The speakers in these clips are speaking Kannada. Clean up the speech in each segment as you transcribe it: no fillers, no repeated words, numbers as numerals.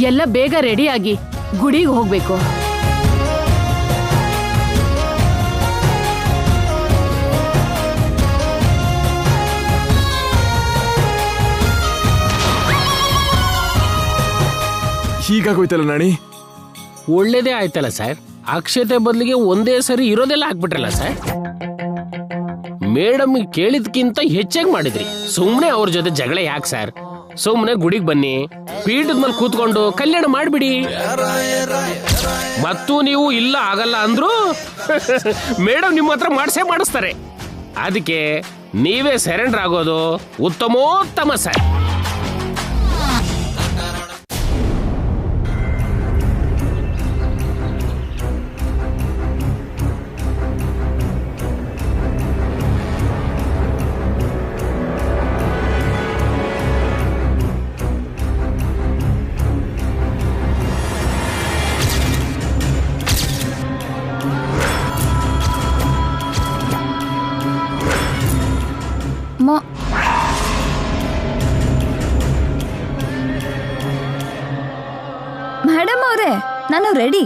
ಎಲ್ಲ ಬೇಗ ರೆಡಿಯಾಗಿ ಗುಡಿಗೆ ಹೋಗ್ಬೇಕು. ಹೀಗಾಗೋಯ್ತಲ್ಲ ನಾಣಿ. ಒಳ್ಳೇದೇ ಆಯ್ತಲ್ಲ ಸರ್. ಅಕ್ಷತೆ ಬದಲಿಗೆ ಒಂದೇ ಸರಿ ಇರೋದೆಲ್ಲ ಹಾಕ್ಬಿಟ್ರಲ್ಲ ಸರ್. ಮೇಡಮ್ ಕೇಳಿದ್ಕಿಂತ ಹೆಚ್ಚಾಗಿ ಮಾಡಿದ್ರಿ. ಸುಮ್ನೆ ಅವ್ರ ಜೊತೆ ಜಗಳ ಯಾಕೆ ಸರ್? ಸುಮ್ನೆ ಗುಡಿಗೆ ಬನ್ನಿ, ಪೀಠದ ಮೇಲೆ ಕೂತ್ಕೊಂಡು ಕಲ್ಯಾಣ ಮಾಡ್ಬಿಡಿ. ಮತ್ತು ನೀವು ಇಲ್ಲ ಆಗಲ್ಲ ಅಂದ್ರು ಮೇಡಮ್ ನಿಮ್ಮ ಹತ್ರ ಮಾಡಿಸ್ತಾರೆ. ಅದಕ್ಕೆ ನೀವೇ ಸರೆಂಡರ್ ಆಗೋದು ಉತ್ತಮೋತ್ತಮ ಸರ್. ಮೇಡಮ್ ಅವರೇ, ನಾನು ರೆಡಿ.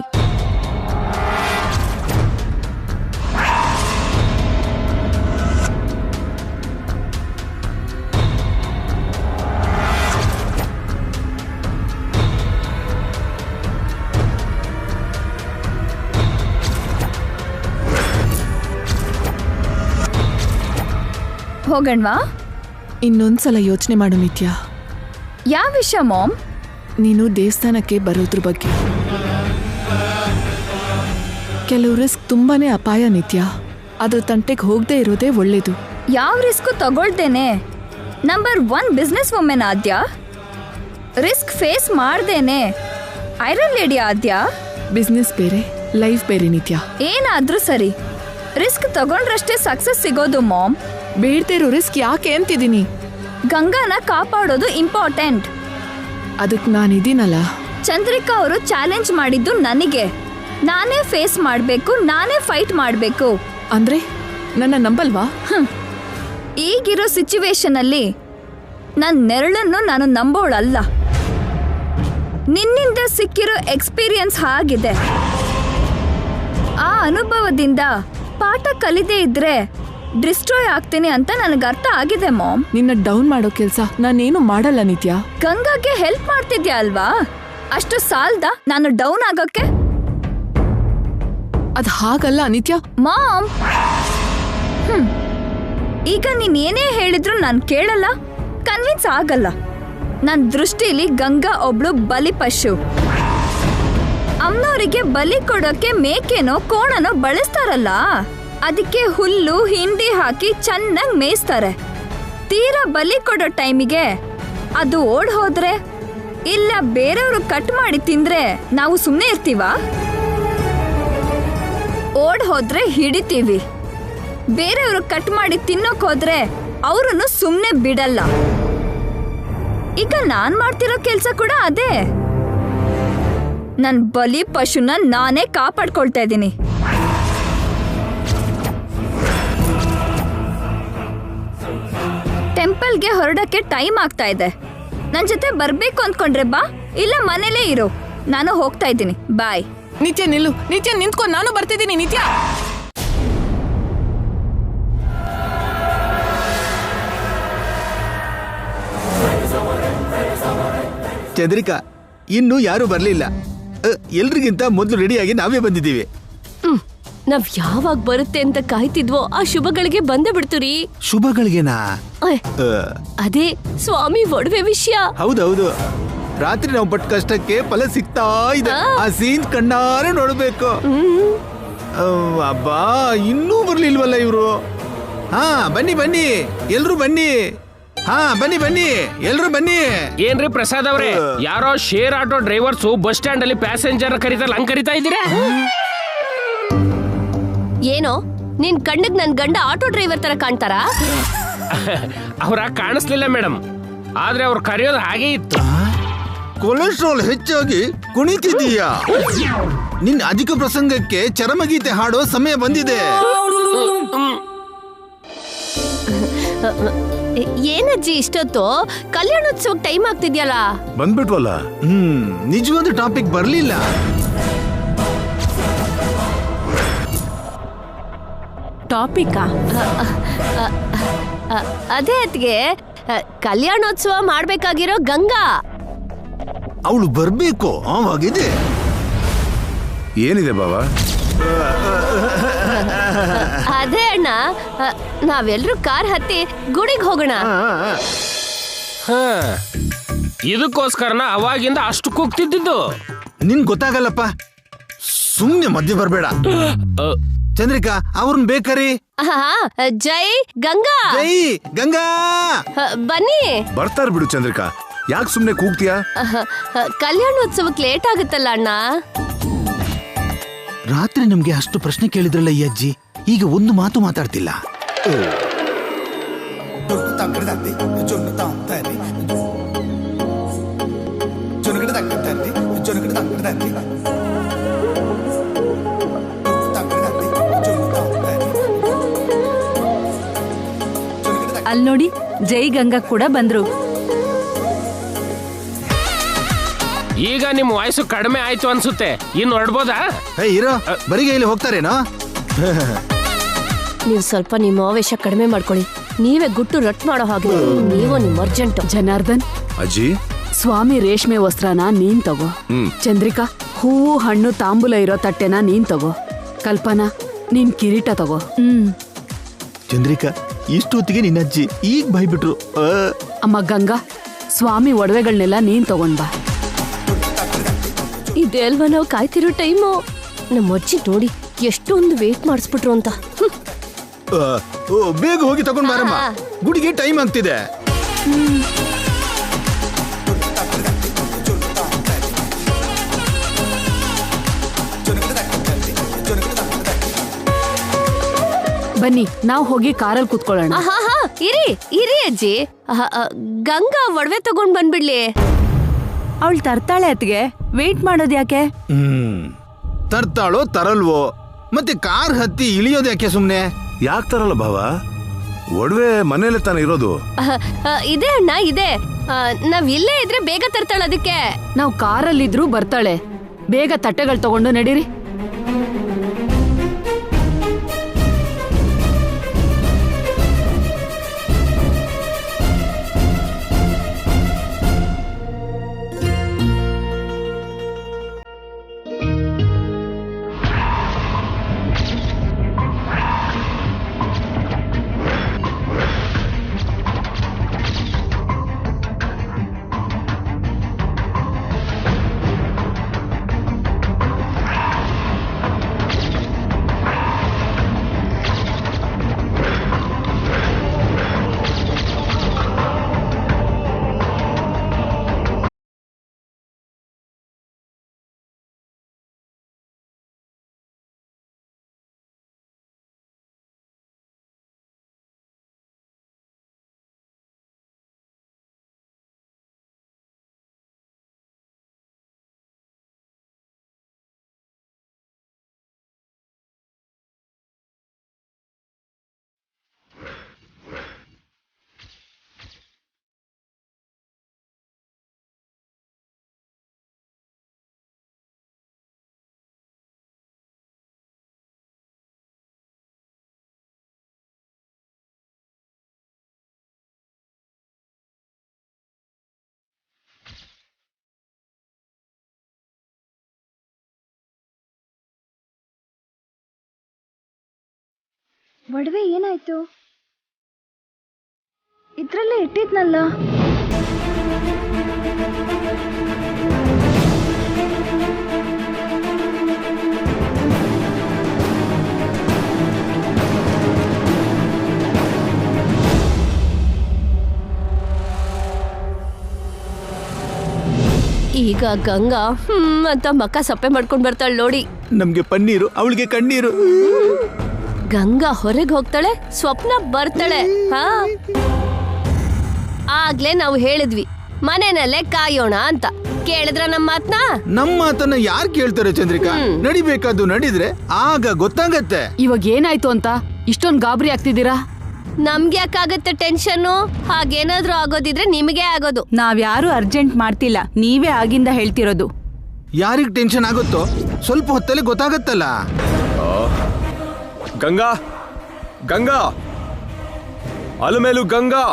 ಹೋಗಣ್ವಾ? ಇನ್ನೊಂದ್ಸಲ ಯೋಚನೆ ಮಾಡು ನಿತ್ಯ. ಯಾವ ವಿಷಯ ಮಾಮ್? ನೀನು ದೇವಸ್ಥಾನಕ್ಕೆ ಬರೋದ್ರ ಬಗ್ಗೆ. ಕೆಲವು ರಿಸ್ಕ್ ತುಂಬಾನೇ ಅಪಾಯ ನಿತ್ಯ. ಅದ್ರ ತಂಟೆಗೆ ಹೋಗದೆ ಇರೋದೇ ಒಳ್ಳೇದು. ಯಾವ ರಿಸ್ಕ್ ತಗೊಳ್ತೇನೆ? ನಂಬರ್ 1 ಬಿಸ್ನೆಸ್ ವುಮೆನ್ ಆದ್ಯಾ. ರಿಸ್ಕ್ ಫೇಸ್ ಮಾಡ್ದೇನೆ ಐರನ್ ಲೇಡಿ ಆದ್ಯಾ. ಬಿಸ್ನೆಸ್ ಬೇರೆ, ಲೈಫ್ ಬೇರೆ ನಿತ್ಯ. ಏನಾದ್ರೂ ಸರಿ, ರಿಸ್ಕ್ ತಗೊಂಡ್ರಷ್ಟೇ ಸಕ್ಸಸ್ ಸಿಗೋದು ಮಾಮ್. ಬೇಡದೇ ಇರೋ ರಿಸ್ಕ್ ಯಾಕೆ ಅಂತಿದ್ದೀನಿ. ಗಂಗಾನ ಕಾಪಾಡೋದು ಇಂಪಾರ್ಟೆಂಟ್. ಅದಕ್ಕೆ ನಾನಿದ್ದೀನಲ್ಲ. ಚಂದ್ರಿಕಾ ಅವರು ಚಾಲೆಂಜ್ ಮಾಡಿದ್ದು ನನಗೆ. ನಾನೇ ಫೇಸ್ ಮಾಡಬೇಕು, ನಾನೇ ಫೈಟ್ ಮಾಡಬೇಕು. ಅಂದ್ರೆ ನನ್ನ ನಂಬಲ್ವಾ? ಈಗಿರೋ ಸಿಚುವೇಶನ್ ಅಲ್ಲಿ ನನ್ನ ನೆರಳನ್ನು ನಾನು ನಂಬೋಳಲ್ಲ. ನಿನ್ನಿಂದ ಸಿಕ್ಕಿರೋ ಎಕ್ಸ್ಪೀರಿಯನ್ಸ್ ಆಗಿದೆ. ಆ ಅನುಭವದಿಂದ ಪಾಠ ಕಲಿದೇ ಇದ್ರೆ ಡಿಸ್ಟ್ರಾಯ್ ಆಗ್ತೀನಿ ಅಂತ ನನಗೆ ಅರ್ಥ ಆಗಿದೆ ಮಾಮ್. ನಿನ್ನ ಡೌನ್ ಮಾಡೋ ಕೆಲ್ಸ ನಾನೇನು ಮಾಡಲ್ಲ ನಿತ್ಯ. ಗಂಗಾಗೆ ಹೆಲ್ಪ್ ಮಾಡ್ತಿದ್ಯಾ ಅಲ್ವಾ? ಅಷ್ಟು ಸಾಲ್ದ ನಾನು ಡೌನ್ ಆಗೋಕೆ? ಅದ್ ಹಾಗಲ್ಲ ನಿತ್ಯ. ಮಾಮ್, ಈಗ ನೀನ್ ಏನೇ ಹೇಳಿದ್ರು ನಾನು ಕೇಳಲ್ಲ, ಕನ್ವಿನ್ಸ್ ಆಗಲ್ಲ. ನನ್ನ ದೃಷ್ಟಿಲಿ ಗಂಗಾ ಒಬ್ಳು ಬಲಿ ಪಶು. ಅಮ್ಮನವರಿಗೆ ಬಲಿ ಕೊಡೋಕೆ ಮೇಕೆನೋ ಕೋಣನೋ ಬಳಸ್ತಾರಲ್ಲ, ಅದಕ್ಕೆ ಹುಲ್ಲು ಹಿಂಡಿ ಹಾಕಿ ಚೆನ್ನಾಗಿ ಮೇಯಿಸ್ತಾರೆ. ತೀರಾ ಬಲಿ ಕೊಡೋ ಟೈಮಿಗೆ ಅದು ಓಡ್ ಹೋದ್ರೆ ಇಲ್ಲ ಬೇರೆಯವರು ಕಟ್ ಮಾಡಿ ತಿಂದ್ರೆ ನಾವು ಸುಮ್ಮನೆ ಇರ್ತೀವಾ? ಓಡ್ ಹೋದ್ರೆ ಹಿಡಿತೀವಿ. ಬೇರೆಯವರು ಕಟ್ ಮಾಡಿ ತಿನ್ನೋಕ್ ಹೋದ್ರೆ ಅವರನ್ನು ಸುಮ್ಮನೆ ಬಿಡಲ್ಲ. ಈಗ ನಾನ್ ಮಾಡ್ತಿರೋ ಕೆಲ್ಸ ಕೂಡ ಅದೇ. ನನ್ ಬಲಿ ಪಶುನ ನಾನೇ ಕಾಪಾಡ್ಕೊಳ್ತಾ ಇದ್ದೀನಿ. ಟೆಂಪಲ್ಗೆ ಹೊರಡಕ್ಕೆ ಟೈಮ್ ಆಗ್ತಾ ಇದೆ. ನನ್ ಜೊತೆ ಬರ್ಬೇಕು ಅಂದ್ಕೊಂಡ್ರೆ ಬಾ, ಇಲ್ಲ ಮನೇಲೇ ಇರು. ನಾನು ಹೋಗ್ತಾ ಇದ್ದೀನಿ. ಬಾಯ್. ನಿತ್ಯ ನಿಲ್ಲು. ನಿತ್ಯ ನಿಂತ್ಕೊಂಡು ನಾನು ಬರ್ತಿದ್ದೀನಿ. ನಿತ್ಯ ಚಂದ್ರಿಕಾ, ಇನ್ನು ಯಾರು ಬರ್ಲಿಲ್ಲ. ಎಲ್ರಿಗಿಂತ ಮೊದಲು ರೆಡಿಯಾಗಿ ನಾವೇ ಬಂದಿದ್ದೀವಿ. ನಾವ್ ಯಾವಾಗ ಬರುತ್ತೆ ಅಂತ ಕಾಯ್ತಿದ್ವೋ ಆ ಶುಭಗಳಿಗೆ ಬಂದೇ ಬಿಡ್ತೀರಿ. ಶುಭಗಳಿಗೆನಾ? ಅದೇ ಸ್ವಾಮಿ ಒಡವೆ ವಿಷಯ. ಹೌದೌದು. ರಾತ್ರಿ ನಾವು ಪಟ್ಟ ಕಷ್ಟಕ್ಕೆ ಫಲ ಸಿಗ್ತಾ ಇದೆ. ಆ ಸೀನ್ ಕಣ್ಣಾರೆ ನೋಡ್ಬೇಕು. ಅಬ್ಬಾ, ಇನ್ನೂ ಬರ್ಲಿಲ್ವಲ್ಲ ಇವ್ರು. ಹಾ, ಬನ್ನಿ ಬನ್ನಿ ಎಲ್ರು ಬನ್ನಿ. ಹಾ, ಬನ್ನಿ ಬನ್ನಿ ಎಲ್ರು ಬನ್ನಿ. ಏನ್ರಿ ಪ್ರಸಾದ್ ಅವ್ರೆ, ಯಾರೋ share auto drivers bus stand ಅಲ್ಲಿ ಪ್ಯಾಸೆಂಜರ್ ಕರೀತಾರಲ್ಲ, ಹಂಗ್ ಕರೀತಾ ಇದ್ದೀರಾ? ಏನೋ ನಿನ್ ಕಣ್ಣಿಗೆ ನನ್ ಗಂಡ ಆಟೋ ಡ್ರೈವರ್ ತರ ಕಾಣ್ತಾರ? ಅವ್ರ ಕಾಣಿಸ್ಲಿಲ್ಲ ಮೇಡಮ್, ಆದ್ರೆ ಅವ್ರು ಕರೆಯೋದು ಹಾಗೆ ಇತ್ತು. ಕೊಲೆಸ್ಟ್ರಾಲ್ ಹೆಚ್ಚಾಗಿ ಕುಣಿತಿದೀಯಾ? ನಿನ್ನ ಅಧಿಕ ಪ್ರಸಂಗಕ್ಕೆ ಚರಮಗೀತೆ ಹಾಡೋ ಸಮಯ ಬಂದಿದೆ. ಏನಜ್ಜಿ ಇಷ್ಟೊತ್ತು ಕಲ್ಯಾಣೋತ್ಸವಕ್ಕೆ ಟೈಮ್ ಆಗ್ತಿದ್ಯಲ್ಲ. ಬಂದ್ಬಿಟ್ವಲ್ಲ. ನಿಜವಾದ ಟಾಪಿಕ್ ಬರ್ಲಿಲ್ಲ. ಟಾಪಿಕಾ? ಅದೇ ಅತ್ಗೆ ಕಲ್ಯಾಣೋತ್ಸವ ಮಾಡ್ಬೇಕಾಗಿರೋ ಗಂಗಾ ಅವಳು ಬರ್ಬೇಕು. ಆವಾಗಿದೆ. ಏನಿದೆ ಬಾವ? ಅದೇ ಅಣ್ಣ, ನಾವೆಲ್ಲರೂ ಕಾರ್ ಹತ್ತಿ ಗುಡಿಗೆ ಹೋಗೋಣ. ಹ ಇದಕ್ಕೋಸ್ಕರನ ಅವಾಗಿಂದ ಅಷ್ಟು ಕೂಗ್ತಿದ್ದು. ನಿನ್ ಗೊತ್ತಾಗಲ್ಲಪ್ಪ, ಸುಮ್ನೆ ಮಧ್ಯೆ ಬರ್ಬೇಡ. ಚಂದ್ರಿಕಾ, ಅವ್ರನ್ನ ಬೇಕರಿ. ಜೈ ಗಂಗಾ, ಜೈ ಗಂಗಾ. ಬನ್ನಿ. ಬರ್ತಾರ ಬಿಡು ಚಂದ್ರಿಕಾ, ಯಾಕೆ ಸುಮ್ನೆ ಕೂಗ್ತೀಯಾ? ಕಲ್ಯಾಣೋತ್ಸವಕ್ಕೆ ಲೇಟ್ ಆಗುತ್ತಲ್ಲ ಅಣ್ಣ. ರಾತ್ರಿ ನಮ್ಗೆ ಅಷ್ಟು ಪ್ರಶ್ನೆ ಕೇಳಿದ್ರಲ್ಲ ಈ ಅಜ್ಜಿ, ಈಗ ಒಂದು ಮಾತು ಮಾತಾಡ್ತಿಲ್ಲ. ಅಲ್ ನೋಡಿ, ಜೈ ಗಂಗಾ ಕೂಡ ಬಂದ್ರು. ಈಗ ನಿಮ್ ವಯಸ್ಸು ಕಡಿಮೆ ಆಯ್ತು ಅನ್ಸುತ್ತೆ, ಇನ್ನು ಹೊರಡ್ಬೋದಾ? ಇರೋ ಬರಿಗೆ ಇಲ್ಲಿ ಹೋಗ್ತಾರೇನೋ. ನೀವು ಸ್ವಲ್ಪ ನಿಮ್ಮ ಆವೇಶ ಕಡಿಮೆ ಮಾಡ್ಕೊಳ್ಳಿ. ನೀವೇ ಗುಟ್ಟು ರಟ್ ಮಾಡೋ ಹಾಗೆ. ನೀವು ನಿಮ್ಮ ಅರ್ಜೆಂಟ್. ಜನಾರ್ದನ್, ಅಜ್ಜಿ, ಸ್ವಾಮಿ ರೇಷ್ಮೆ ವಸ್ತ್ರನ ನೀನ್ ತಗೋ. ಚಂದ್ರಿಕಾ, ಹೂವು ಹಣ್ಣು ತಾಂಬೂಲ ಇರೋ ತಟ್ಟೆನ ನೀನ್ ತಗೋ. ಕಲ್ಪನಾ, ನೀನ್ ಕಿರೀಟ ತಗೋ. ಚಂದ್ರಿಕಾ, ಇಷ್ಟೊತ್ತಿಗೆ ನಿನ್ನ ಅಜ್ಜಿ ಈಗ ಬೈಬಿಟ್ರು. ಅಮ್ಮ ಗಂಗಾ, ಸ್ವಾಮಿ ಒಡವೆಗಳನ್ನೆಲ್ಲ ನೀನ್ ತಗೊಂಡ್ ಬಾ. ಇದೆ ಅಲ್ವಾ ನಾವು ಕಾಯ್ತಿರೋ ಟೈಮು. ನಮ್ಮ ಅಜ್ಜಿ ನೋಡಿ ಎಷ್ಟೊಂದು ವೇಟ್ ಮಾಡಿಸ್ಬಿಟ್ರು ಅಂತ. ಬೇಗ ಹೋಗಿ ತಗೊಂಡ್ ಬಾರಮ್ಮ, ಗುಡಿಗೆ ಟೈಮ್ ಆಗ್ತಿದೆ. ಬನ್ನಿ, ನಾವು ಹೋಗಿ ಕಾರಲ್ಲಿ ಕೂತ್ಕೊಳ್ಳೋಣ. ಇರಿ ಇರಿ ಅಜ್ಜಿ. ಗಂಗಾ ಒಡವೆ ತಗೊಂಡ್ ಬಂದ್ಬಿಡ್ಲಿ. ಅವಳು ತರ್ತಾಳೆ ಅತ್ಗೆ, ವೇಟ್ ಮಾಡೋದ್ ಯಾಕೆ? ತರ್ತಾಳೋ ತರಲ್ವೋ, ಮತ್ತೆ ಕಾರ್ ಹತ್ತಿ ಇಳಿಯೋದು ಯಾಕೆ ಸುಮ್ನೆ? ಯಾಕೆ ತರಲ್ಲ ಭಾವ? ಒಡವೆ ಮನೇಲೆ ತಾನೇ ಇರೋದು. ಇದೆ ಅಣ್ಣ, ಇದೆ. ನಾವ್ ಇಲ್ಲೇ ಇದ್ರೆ ಬೇಗ ತರ್ತಾಳ. ಅದಕ್ಕೆ ನಾವು ಕಾರಲ್ಲಿದ್ರೂ ಬರ್ತಾಳೆ. ಬೇಗ ತಟ್ಟೆಗಳು ತಗೊಂಡು ನಡೀರಿ. ಒಡವೆ ಏನಾಯ್ತು? ಇದ್ರಲ್ಲೇ ಇಟ್ಟಿದ್ನಲ್ಲ. ಈಗ ಗಂಗಾ ಅಂತ ಮಕ್ಕ ಸಪ್ಪೆ ಮಾಡ್ಕೊಂಡ್ ಬರ್ತಾಳೆ ನೋಡಿ. ನಮ್ಗೆ ಪನ್ನೀರು, ಅವಳಿಗೆ ಕಣ್ಣೀರು. ಗಂಗಾ ಹೊರಗೆ ಹೋಗ್ತಾಳೆ, ಸ್ವಪ್ನ ಬರ್ತಾಳೆ. ಆಗ್ಲೇ ನಾವು ಹೇಳಿದ್ವಿ ಮನೆಯಲ್ಲೇ ಕಾಯೋಣ ಅಂತ. ಕೇಳಿದ್ರ ನಮ್ಮ ಮಾತನ್ನ ಯಾರು ಕೇಳ್ತಾರೆ ಚಂದ್ರಿಕಾ? ನಡಿಬೇಕಾದ್ದು ನಡಿದ್ರೆ ಆಗ ಗೊತ್ತಾಗತ್ತೆ. ಇವಾಗ ಏನಾಯ್ತು ಅಂತ ಇಷ್ಟೊಂದು ಗಾಬರಿ ಆಗ್ತಿದ್ದೀರಾ? ನಮ್ಗೆ ಯಾಕಾಗತ್ತೆ ಟೆನ್ಷನ್ನು? ಹಾಗೇನಾದ್ರೂ ಆಗೋದಿದ್ರೆ ನಿಮಗೆ ಆಗೋದು. ನಾವ್ಯಾರು ಅರ್ಜೆಂಟ್ ಮಾಡ್ತಿಲ್ಲ, ನೀವೇ ಆಗಿಂದ ಹೇಳ್ತಿರೋದು. ಯಾರಿಗ್ ಟೆನ್ಷನ್ ಆಗುತ್ತೋ ಸ್ವಲ್ಪ ಹೊತ್ತಲ್ಲಿ ಗೊತ್ತಾಗತ್ತಲ್ಲ. ಗಂಗಾ ಗಂಗಾ ಅಲಮೇಲು ಗಂಗಾ.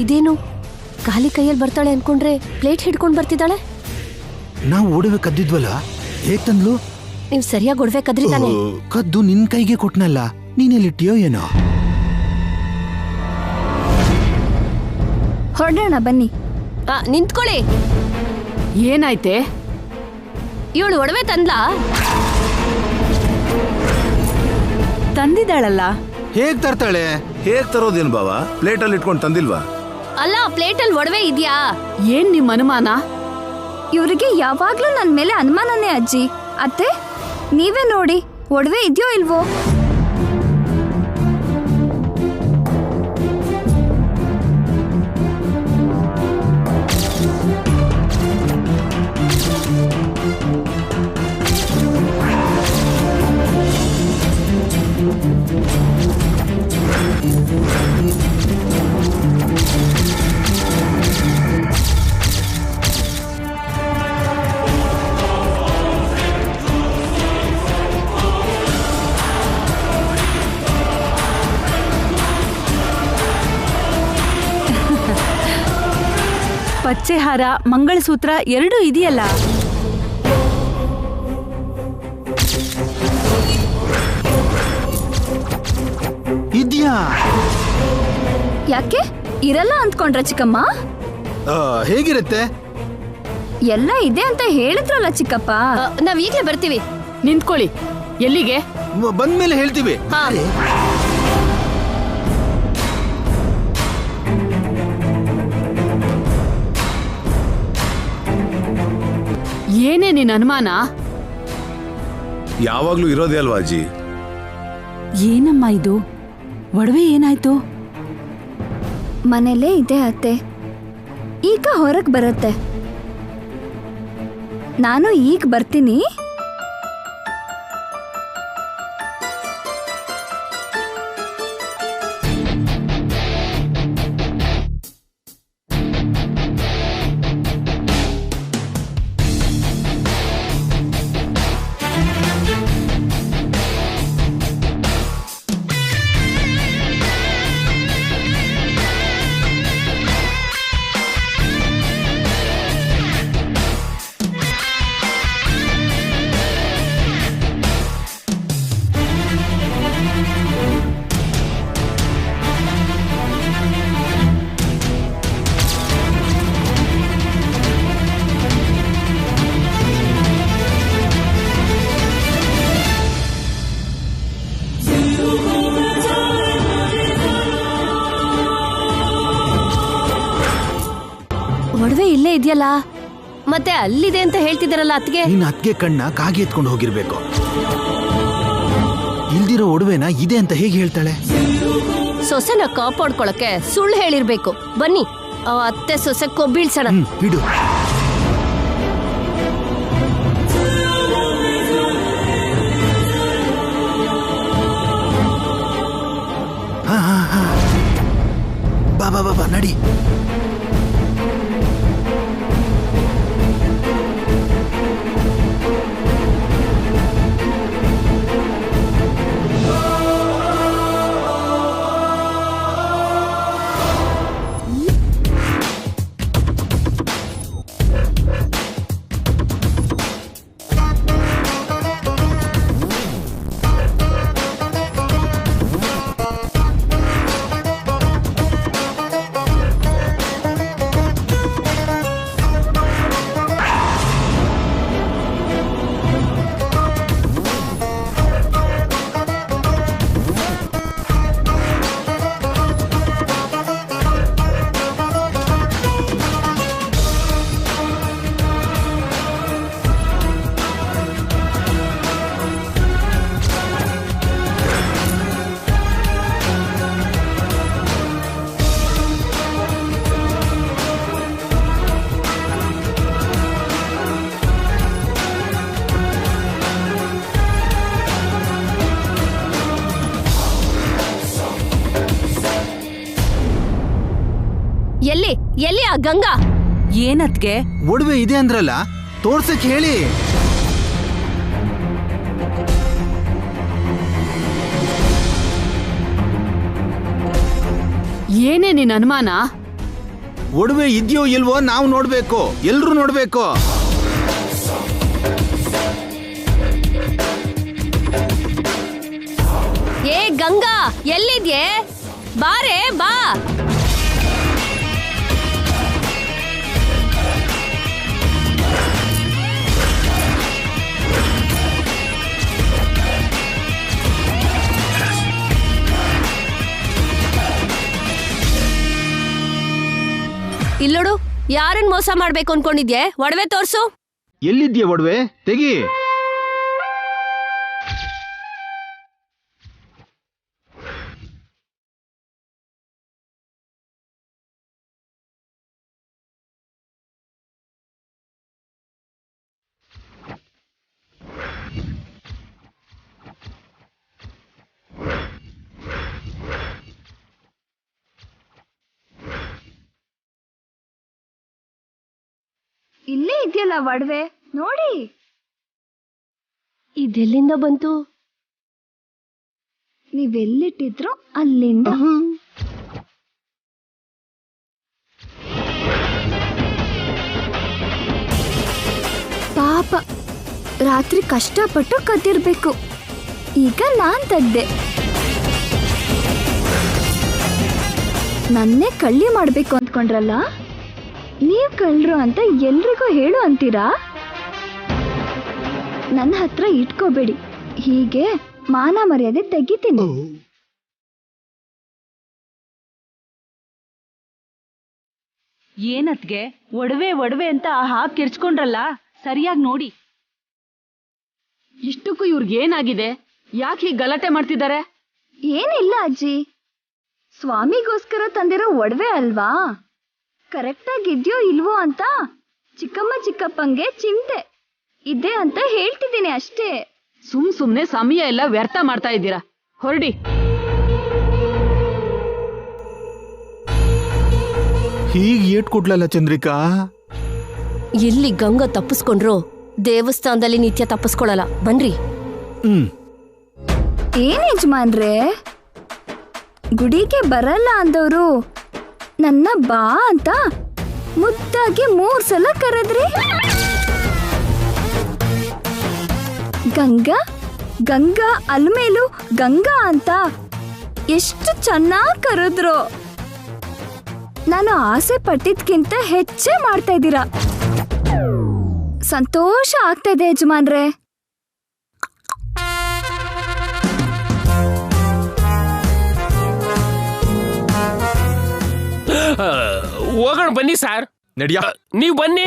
ಇದೇನು ಖಾಲಿ ಕೈಯಲ್ಲಿ ಬರ್ತಾಳೆ ಅನ್ಕೊಂಡ್ರೆ ಪ್ಲೇಟ್ ಹಿಡ್ಕೊಂಡ್ ಬರ್ತಿದ್ದಾಳೆ. ನಾವು ಒಡವೆ ಕದ್ದಿದ್ವಲ್ಲ, ಹೇಗ್ ತಂದ್ಲು? ನೀವ್ ಸರಿಯಾಗಿ ಒಡವೆ ಕದ್ರಿತಾನೆ. ಕದ್ದು ನಿನ್ ಕೈಗೆ ಕೊಟ್ನಲ್ಲ, ನೀನೆಲ್ಲಿಟ್ಟಿಯೋ ಏನೋ. ಹೊರಡೋಣ ಬನ್ನಿ. ನಿಂತ್ಕೊಳ್ಳಿ. ಏನಾಯ್ತೆ? ಇವಳು ಒಡವೆ ತಂದ್ಲಾ? ತಂದಿದ್ದಾಳಲ್ಲ. ಹೇಗ್ ತರ್ತಾಳೆ? ಹೇಗ್ ತರೋದೇನು ಬಾವ? ಪ್ಲೇಟಲ್ಲಿ ಇಟ್ಕೊಂಡು ತಂದಿಲ್ವಾ? ಅಲ್ಲ, ಪ್ಲೇಟಲ್ಲಿ ಒಡವೆ ಇದೆಯಾ? ಏನ್ ನಿಮ್ ಅನುಮಾನ? ಇವ್ರಿಗೆ ಯಾವಾಗ್ಲೂ ನನ್ ಮೇಲೆ ಅನುಮಾನನೇ ಅಜ್ಜಿ. ಅತ್ತೆ, ನೀವೇ ನೋಡಿ, ಒಡವೆ ಇದೆಯೋ ಇಲ್ವೋ? ಪಚ್ಚೆ ಹಾರ, ಮಂಗಳಸೂತ್ರ ಎರಡೂ ಇದೆಯಲ್ಲ. ಇದ್ಯಾ? ಯಾಕೆ ಇರಲ್ಲ ಅಂದ್ಕೊಂಡ್ರ ಚಿಕ್ಕಮ್ಮ? ಹೇಗಿರುತ್ತೆ? ಎಲ್ಲ ಇದೆ ಅಂತ ಹೇಳಿದ್ರಲ್ಲ ಚಿಕ್ಕಪ್ಪ. ನಾವ್ ಈಗ್ಲೇ ಬರ್ತೀವಿ. ನಿಂತ್ಕೊಳ್ಳಿ. ಎಲ್ಲಿಗೆ? ಬಂದ್ಮೇಲೆ ಹೇಳ್ತೀವಿ. ಏನೇ ನಿನ್ ಅನುಮಾನ? ಯಾವಾಗ್ಲೂ ಇರೋದೇ ಅಲ್ವಾ ಅಜ್ಜಿ? ಏನಮ್ಮ ಇದು? ಒಡವೆ ಏನಾಯ್ತು? ಮನೇಲೇ ಇದೆ ಅತ್ತೆ, ಈಗ ಹೊರಗ್ ಬರುತ್ತೆ. ನಾನು ಈಗ ಬರ್ತೀನಿ. ಒಡವೆ ಇಲ್ಲೇ ಇದೆಯಲ್ಲ, ಮತ್ತೆ ಅಲ್ಲಿದೆ ಅಂತ ಹೇಳ್ತಿದಾರಲ್ಲ ಅತ್ಗೆ. ನಿನ್ನ ಅತ್ಗೆ ಕಣ್ಣ ಕಾಗೆ ಎತ್ಕೊಂಡು ಹೋಗಿರ್ಬೇಕು. ಇಲ್ದಿರೋ ಒಡವೆನ ಇದೆ ಅಂತ ಹೇಗೆ ಹೇಳ್ತಾಳೆ? ಸೊಸೆನ ಕಾಪಾಡ್ಕೊಳಕ್ಕೆ ಸುಳ್ಳು ಹೇಳಿರ್ಬೇಕು. ಬನ್ನಿ, ಅತ್ತೆ ಸೊಸೆ ಕೊಬ್ಬೀಳ್ಸೋಣ. ಇಡು. ಬಾ ಬಾ ಬಾ ಬಾ, ನಡಿ. ಎಲ್ಲಿ ಆ ಗಂಗಾ? ಏನತ್ಗೆ? ಒಡವೆ ಇದೆ ಅಂದ್ರಲ್ಲ, ತೋರ್ಸಕ್ ಹೇಳಿ. ಏನೇ ನಿನ್ ಅನುಮಾನ? ಒಡವೆ ಇದೆಯೋ ಇಲ್ವೋ ನಾವು ನೋಡ್ಬೇಕು, ಎಲ್ರೂ ನೋಡ್ಬೇಕು. ಏ ಗಂಗಾ, ಎಲ್ಲಿದ್ಯೆ? ಬಾರೆ ಬಾ. ಇಲ್ಲೋಡು, ಯಾರನ್ ಮೋಸ ಮಾಡ್ಬೇಕು ಅನ್ಕೊಂಡಿದ್ಯೆ? ಒಡವೆ ತೋರ್ಸು. ಎಲ್ಲಿದ್ಯಾ ಒಡವೆ? ತೆಗಿ. ಇಲ್ಲೇ ಇದೆಯಲ್ಲ ಒಡವೆ, ನೋಡಿ. ಇದೆಲ್ಲಿಂದ ಬಂತು? ನೀವೆಲ್ಲಿಟ್ಟಿದ್ರು ಅಲ್ಲಿಂದ. ಪಾಪ, ರಾತ್ರಿ ಕಷ್ಟಪಟ್ಟು ಕದ್ದಿರ್ಬೇಕು. ಈಗ ನಾನ್ ತೆಗ್ದೆ. ನನ್ನೇ ಕಳ್ಳಿ ಮಾಡ್ಬೇಕು ಅಂದ್ಕೊಂಡ್ರಲ್ಲ, ನೀವ್ ಕಳ್ರು ಅಂತ ಎಲ್ರಿಗೂ ಹೇಳು ಅಂತೀರಾ? ನನ್ನ ಹತ್ರ ಇಟ್ಕೋಬೇಡಿ, ಹೀಗೆ ಮಾನ ಮರ್ಯಾದೆ ತೆಗಿತೀನಿ. ಏನತ್ಗೆ? ಒಡವೆ ಒಡವೆ ಅಂತ ಹಾಕಿ ಕಿರ್ಚ್ಕೊಂಡ್ರಲ್ಲ, ಸರಿಯಾಗಿ ನೋಡಿ. ಇಷ್ಟಕ್ಕೂ ಇವ್ರಿಗೆ ಏನಾಗಿದೆ? ಯಾಕೆ ಹೀಗೆ ಗಲಾಟೆ ಮಾಡ್ತಿದ್ದಾರೆ? ಏನಿಲ್ಲ ಅಜ್ಜಿ, ಸ್ವಾಮಿಗೋಸ್ಕರ ತಂದಿರೋ ಒಡವೆ ಅಲ್ವಾ, ಕರೆಕ್ಟಾಗಿದ್ಯೋ ಇಲ್ವೋ ಅಂತ ಚಿಕ್ಕಮ್ಮ ಚಿಕ್ಕಪ್ಪಂಗೆ ಚಿಂತೆ ಇದೆ ಅಂತ ಹೇಳ್ತಿದ್ದೀನಿ ಅಷ್ಟೇ. ಸುಮ್ನೆ ಸಮಯ ಎಲ್ಲ ವ್ಯರ್ಥ ಮಾಡ್ತಾ ಇದ್ದೀರಾ, ಹೊರಡಿ. ಹೀಗೆ ಏಟ್ ಕೊಡ್ಲಲ್ಲ ಚಂದ್ರಿಕಾ. ಎಲ್ಲಿ ಗಂಗಾ ತಪ್ಪಿಸ್ಕೊಂಡ್ರು, ದೇವಸ್ಥಾನದಲ್ಲಿ ನಿತ್ಯ ತಪ್ಪಿಸ್ಕೊಳಲ್ಲ. ಬನ್ರಿ. ಏನ್ ಯಜಮಾನ್ರೆ, ಗುಡಿಗೆ ಬರಲ್ಲ ಅಂದವರು ನನ್ನ ಬಾ ಅಂತ ಮುದ್ದಾಗಿ 3 ಸಲ ಕರೆದ್ರಿ. ಗಂಗಾ ಗಂಗಾ ಅಲ್ಮೇಲು ಗಂಗಾ ಅಂತ ಎಷ್ಟು ಚೆನ್ನಾಗಿ ಕರೆದ್ರು. ನಾನು ಆಸೆ ಪಟ್ಟಿದ್ಕಿಂತ ಹೆಚ್ಚೇ ಮಾಡ್ತಾ ಇದ್ದೀರಾ. ಸಂತೋಷ ಆಗ್ತಾ ಇದೆ ಯಜಮಾನ್ರೆ. ಹೋಗೋಣ ಬನ್ನಿ ಸಾರ್. ನಡಿಯ. ನೀವು ಬನ್ನಿ.